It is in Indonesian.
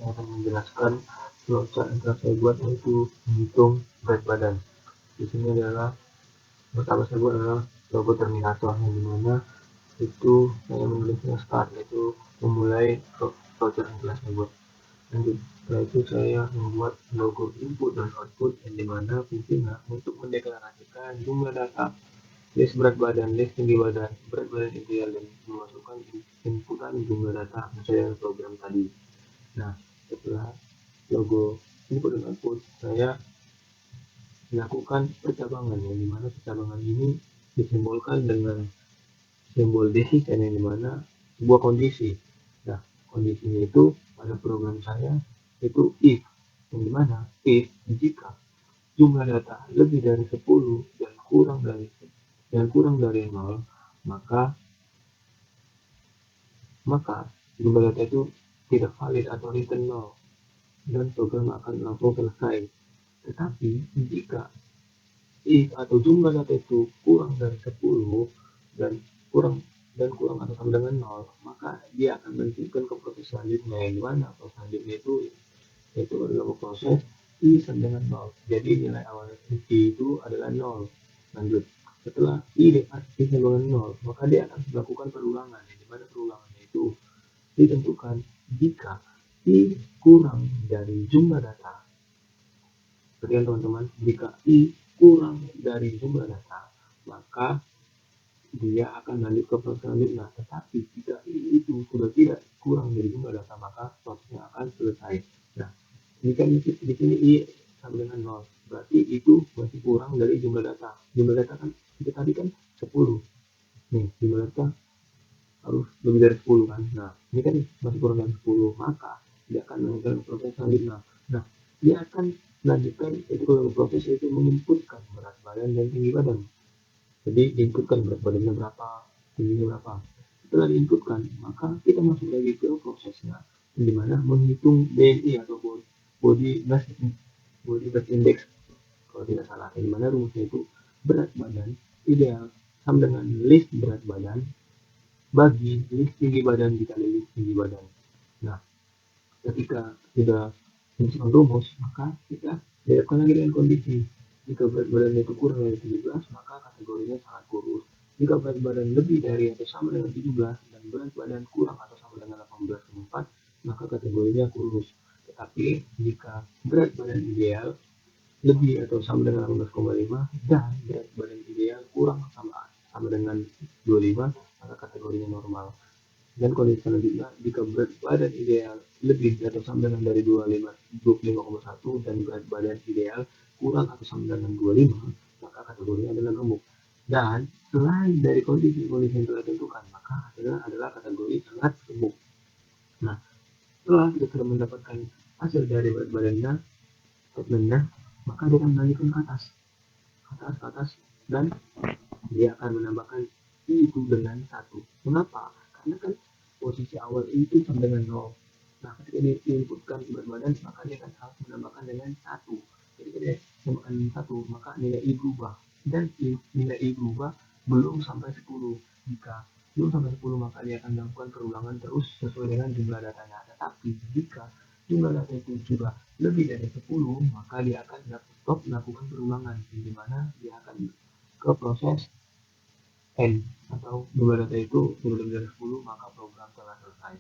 saya akan menjelaskan flowchart yang telah saya buat, yaitu menghitung berat badan. Di sini adalah pertama saya buat adalah logo terminator, yang dimana itu saya menulisnya start, yaitu memulai flowchart yang telah saya buat. Lanjut, setelah itu saya membuat logo input dan output, yang dimana fungsinya untuk mendeklarasikan jumlah data, list berat badan, list tinggi badan, berat badan ideal, dan memasukkan inputan jumlah data sesuai dengan program tadi. Nah, setelah logo input dan output, saya melakukan percabangan, yang dimana percabangan ini disimbolkan dengan simbol desisten, yang dimana sebuah kondisi. Nah, kondisinya itu pada program saya itu if, yang dimana if jika jumlah data lebih dari 10 dan kurang dari 0, maka jumlah data itu tidak valid atau return 0 dan program akan langsung selesai. Tetapi jika if atau jumlah data itu kurang dari 10 dan kurang atau sama dengan 0, maka dia akan melanjutkan ke proses selanjutnya, yang dimana proses selanjutnya itu adalah proses i sama dengan 0. Jadi nilai awal i itu adalah 0. Lanjut, setelah i sama dengan 0, maka dia akan melakukan perulangan, yang dimana perulangannya itu ditentukan jika i kurang dari jumlah data. Perhatikan teman-teman, jika i kurang dari jumlah data, maka dia akan lanjut ke proses selanjutnya. Tetapi jika i itu sudah tidak kurang dari jumlah data, maka prosesnya akan selesai. Nah, jika di sini i sama dengan 0, berarti itu masih kurang dari jumlah data. Jumlah data kan kita tadi kan 10. Nih, jumlah data harus lebih dari 10 kan. Nah, ini kan masih kurang dari 10, maka dia akan melanjutkan proses selanjutnya. Nah, dia akan melanjutkan itu kalau proses itu menginputkan berat badan dan tinggi badan. Jadi diinputkan berat badannya berapa, tingginya berapa. Setelah diinputkan, maka kita masuk lagi ke prosesnya, di mana menghitung BMI atau body mass index kalau tidak salah, yang dimana rumusnya itu berat badan ideal sama dengan list berat badan bagi list tinggi badan dikali list tinggi badan. Nah, ketika sudah menyusun rumus, maka kita dihadapkan lagi dengan kondisi. Jika berat badan itu kurang dari 17, maka kategorinya sangat kurus. Jika berat badan lebih dari atau sama dengan 17 dan berat badan kurang atau sama dengan 18,4, maka kategorinya kurus. Tetapi jika berat badan ideal lebih atau sama dengan 18,5 dan berat badan ideal kurang sama dengan 25, maka kategorinya normal. Dan kondisi selanjutnya, jika berat badan ideal lebih atau sama dengan dari 25,1 dan berat badan ideal kurang atau sama dengan 25, maka kategorinya adalah gemuk. Dan selain dari kondisi-kondisi yang telah ditentukan, maka hasilnya adalah kategori sangat gemuk. Nah, setelah kita sudah mendapatkan hasil dari berat badannya, statementnya, maka dia akan melanjutkan ke atas, dan dia akan menambahkan i itu dengan 1. Mengapa? Karena kan posisi awal i itu sama dengan 0. Nah, ketika diinputkan berat badan, maka dia akan harus menambahkan dengan 1. Ketika dia menambahkan 1, maka nilai i berubah. Dan nilai i berubah belum sampai 10. Jika belum sampai 10, maka dia akan melakukan perulangan terus sesuai dengan jumlah datanya. Tetapi jika jumlah data itu sudah lebih dari 10, maka dia akan stop melakukan perulangan, di mana dia akan ke proses N, atau jumlah data itu sudah lebih dari 10, maka program telah selesai.